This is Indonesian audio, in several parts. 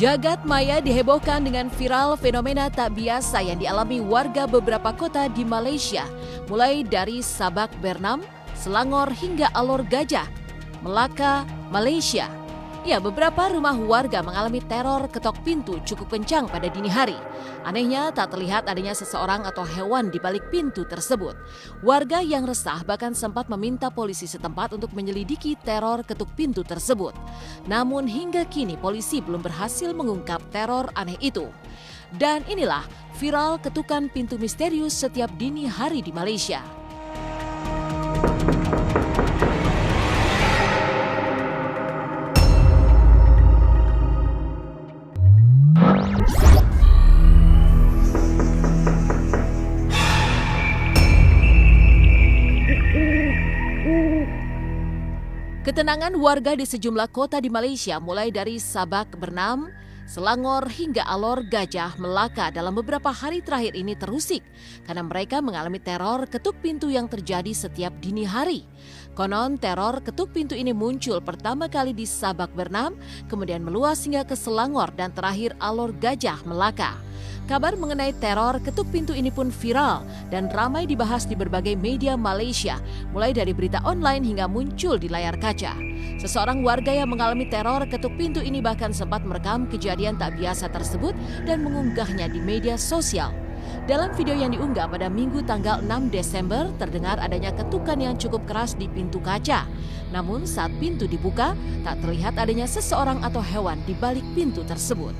Jagat maya dihebohkan dengan viral fenomena tak biasa yang dialami warga beberapa kota di Malaysia, mulai dari Sabak Bernam, Selangor hingga Alor Gajah, Melaka, Malaysia. Ya, beberapa rumah warga mengalami teror ketok pintu cukup kencang pada dini hari. Anehnya, tak terlihat adanya seseorang atau hewan di balik pintu tersebut. Warga yang resah bahkan sempat meminta polisi setempat untuk menyelidiki teror ketuk pintu tersebut. Namun hingga kini polisi belum berhasil mengungkap teror aneh itu. Dan inilah viral ketukan pintu misterius setiap dini hari di Malaysia. Ketenangan warga di sejumlah kota di Malaysia mulai dari Sabak Bernam, Selangor hingga Alor Gajah, Melaka dalam beberapa hari terakhir ini terusik karena mereka mengalami teror ketuk pintu yang terjadi setiap dini hari. Konon teror ketuk pintu ini muncul pertama kali di Sabak Bernam, kemudian meluas hingga ke Selangor dan terakhir Alor Gajah, Melaka. Kabar mengenai teror ketuk pintu ini pun viral dan ramai dibahas di berbagai media Malaysia, mulai dari berita online hingga muncul di layar kaca. Seseorang warga yang mengalami teror ketuk pintu ini bahkan sempat merekam kejadian tak biasa tersebut dan mengunggahnya di media sosial. Dalam video yang diunggah pada Minggu tanggal 6 Desember, terdengar adanya ketukan yang cukup keras di pintu kaca. Namun saat pintu dibuka, tak terlihat adanya seseorang atau hewan di balik pintu tersebut.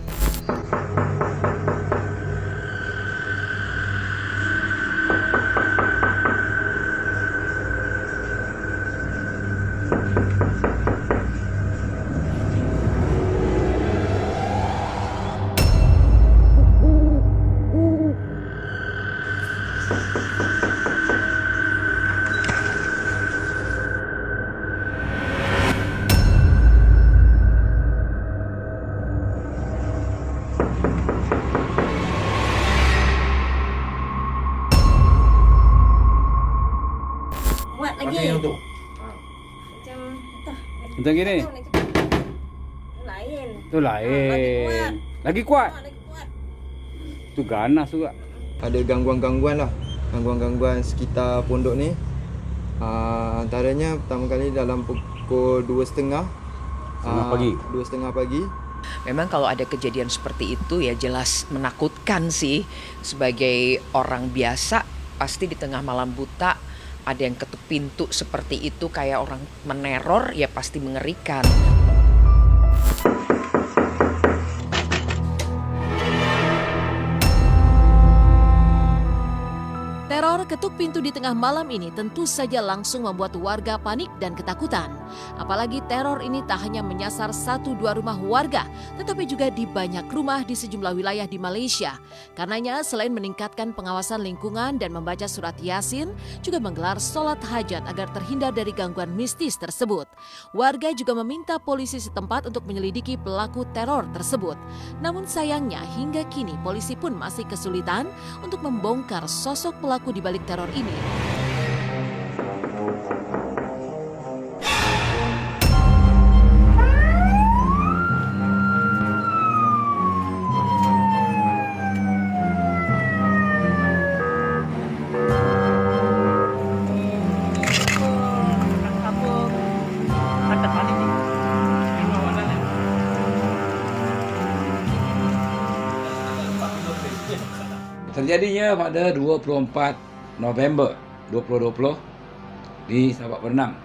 Kuat lagi. Macam Macam gini. Lain. Tu lain. Lagi kuat. Lagi kuat. Tu ganas juga. Ada gangguan-gangguan lah. Gangguan-gangguan sekitar pondok ni. Antaranya pertama kali dalam pukul 2.30 pagi. 2.30 pagi. Memang kalau ada kejadian seperti itu ya jelas menakutkan sih. Sebagai orang biasa pasti di tengah malam buta ada yang ketuk pintu seperti itu kayak orang meneror ya pasti mengerikan. Teror ketuk pintu di tengah malam ini tentu saja langsung membuat warga panik dan ketakutan. Apalagi teror ini tak hanya menyasar 1-2 rumah warga, tetapi juga di banyak rumah di sejumlah wilayah di Malaysia. Karenanya selain meningkatkan pengawasan lingkungan dan membaca surat Yasin, juga menggelar sholat hajat agar terhindar dari gangguan mistis tersebut. Warga juga meminta polisi setempat untuk menyelidiki pelaku teror tersebut. Namun sayangnya hingga kini polisi pun masih kesulitan untuk membongkar sosok pelaku di balik teror ini. Terjadinya pada 24 November 2020 di Sabak Bernam.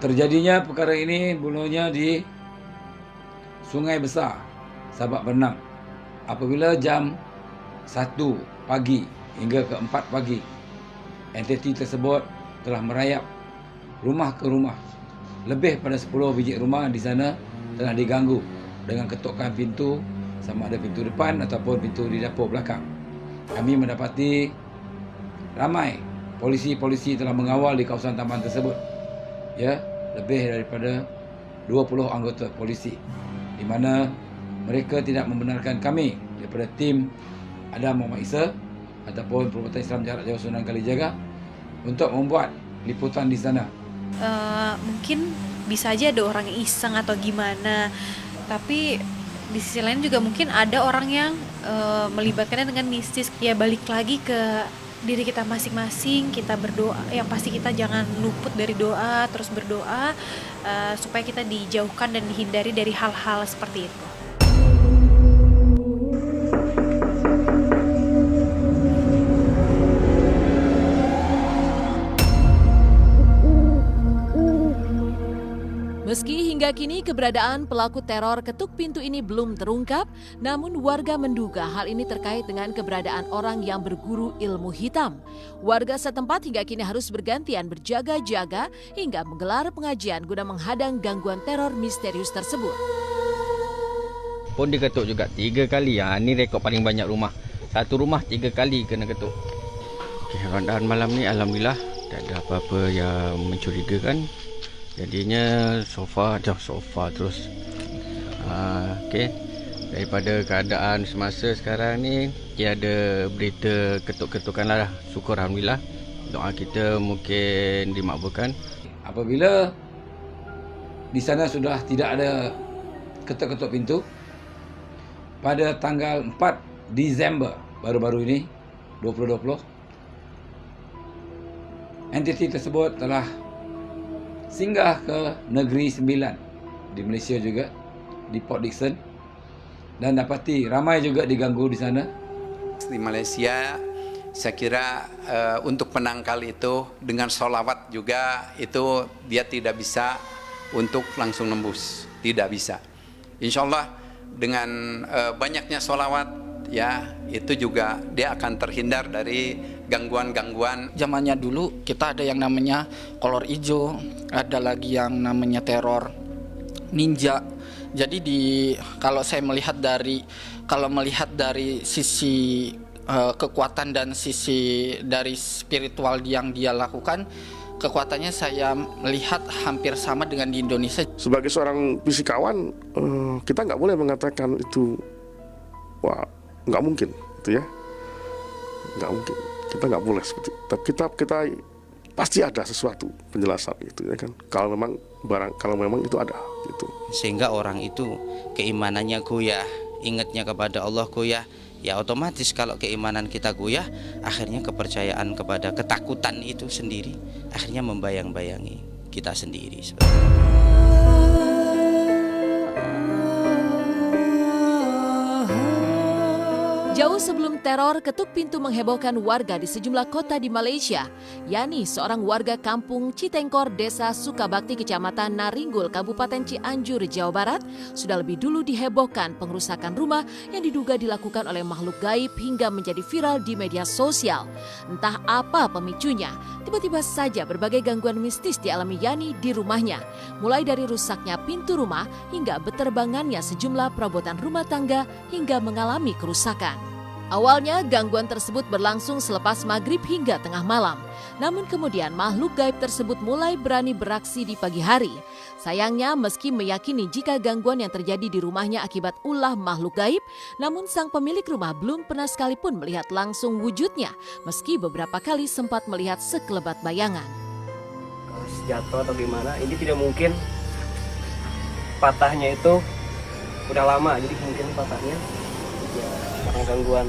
Terjadinya perkara ini mulanya di Sungai Besar, Sabak Bernam. Apabila jam 1 pagi hingga ke 4 pagi, entiti tersebut telah merayap rumah ke rumah. Lebih pada 10 biji rumah di sana telah diganggu dengan ketukan pintu, sama ada pintu depan ataupun pintu di dapur belakang. Kami mendapati ramai polisi-polisi telah mengawal di kawasan taman tersebut. Ya, lebih daripada 20 anggota polisi, di mana mereka tidak membenarkan kami daripada tim Adam Muhammad Isa ataupun Perubatan Islam Jarak Jauh Sunan Kalijaga untuk membuat liputan di sana. Mungkin bisa aja ada orang iseng atau gimana, tapi di sisi lain juga mungkin ada orang yang melibatkannya dengan mistis. Ya balik lagi ke diri kita masing-masing, kita berdoa. Yang pasti kita jangan luput dari doa, terus berdoa supaya kita dijauhkan dan dihindari dari hal-hal seperti itu. Meski hingga kini keberadaan pelaku teror ketuk pintu ini belum terungkap, namun warga menduga hal ini terkait dengan keberadaan orang yang berguru ilmu hitam. Warga setempat hingga kini harus bergantian berjaga-jaga hingga menggelar pengajian guna menghadang gangguan teror misterius tersebut. Pun diketuk juga 3 kali. Ini rekod paling banyak rumah. Satu rumah 3 kali kena ketuk. Rondaan malam ni alhamdulillah tak ada apa-apa yang mencurigakan. Jadinya sofa terus. Daripada keadaan semasa sekarang ni, ada berita ketuk-ketukan lah. Syukur alhamdulillah. Doa kita mungkin dimakbulkan. Apabila di sana sudah tidak ada ketuk-ketuk pintu, pada tanggal 4 Disember baru-baru ini 2020, entiti tersebut telah singgah ke Negeri Sembilan di Malaysia juga, di Port Dickson, dan dapati ramai juga diganggu di sana. Di Malaysia, saya kira untuk penangkal itu dengan sholawat juga itu dia tidak bisa untuk langsung nembus, tidak bisa. Insya Allah dengan banyaknya sholawat ya itu juga dia akan terhindar dari gangguan-gangguan. Zamannya dulu kita ada yang namanya kolor hijau, ada lagi yang namanya teror ninja. Jadi kalau melihat dari sisi kekuatan dan sisi dari spiritual yang dia lakukan, kekuatannya saya melihat hampir sama dengan di Indonesia. Sebagai seorang fisikawan, kita nggak boleh mengatakan itu wah nggak mungkin, gitu ya, nggak mungkin. Kita nggak boleh seperti itu. Tapi kita pasti ada sesuatu penjelasan gitu ya kan. Kalau memang itu ada gitu. Sehingga orang itu keimanannya goyah, ingatnya kepada Allah goyah. Ya otomatis kalau keimanan kita goyah, akhirnya kepercayaan kepada ketakutan itu sendiri akhirnya membayang-bayangi kita sendiri. Jauh sebelum teror ketuk pintu menghebohkan warga di sejumlah kota di Malaysia, Yani seorang warga kampung Citengkor, Desa Sukabakti, Kecamatan Naringgul, Kabupaten Cianjur, Jawa Barat, sudah lebih dulu dihebohkan pengerusakan rumah yang diduga dilakukan oleh makhluk gaib hingga menjadi viral di media sosial. Entah apa pemicunya, tiba-tiba saja berbagai gangguan mistis dialami Yani di rumahnya, mulai dari rusaknya pintu rumah hingga beterbangannya sejumlah perabotan rumah tangga hingga mengalami kerusakan. Awalnya gangguan tersebut berlangsung selepas maghrib hingga tengah malam. Namun kemudian makhluk gaib tersebut mulai berani beraksi di pagi hari. Sayangnya meski meyakini jika gangguan yang terjadi di rumahnya akibat ulah makhluk gaib, namun sang pemilik rumah belum pernah sekalipun melihat langsung wujudnya, meski beberapa kali sempat melihat sekelebat bayangan. Kalau jatuh atau gimana, ini tidak mungkin. Patahnya itu udah lama, jadi mungkin patahnya ya karena gangguan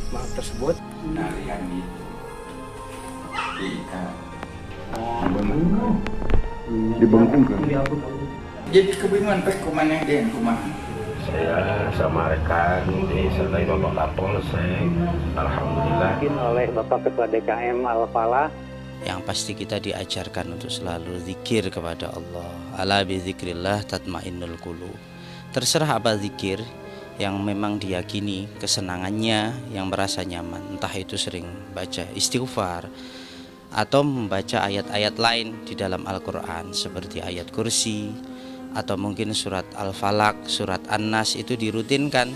makhluk tersebut. Narian itu Dibengkungkan. jadi kebingungan kemana dia rumah. Saya sama rekan disertai Bapak Kapolsek, alhamdulillah Oleh Bapak Ketua DKM Al-Falah. Yang pasti kita diajarkan untuk selalu zikir kepada Allah. Ala bi zikrillah tatmainnul qulub. Terserah apa zikir yang memang diyakini kesenangannya, yang merasa nyaman, entah itu sering baca istighfar atau membaca ayat-ayat lain di dalam Al-Quran seperti ayat kursi atau mungkin surat Al-Falaq, surat An-Nas, itu dirutinkan.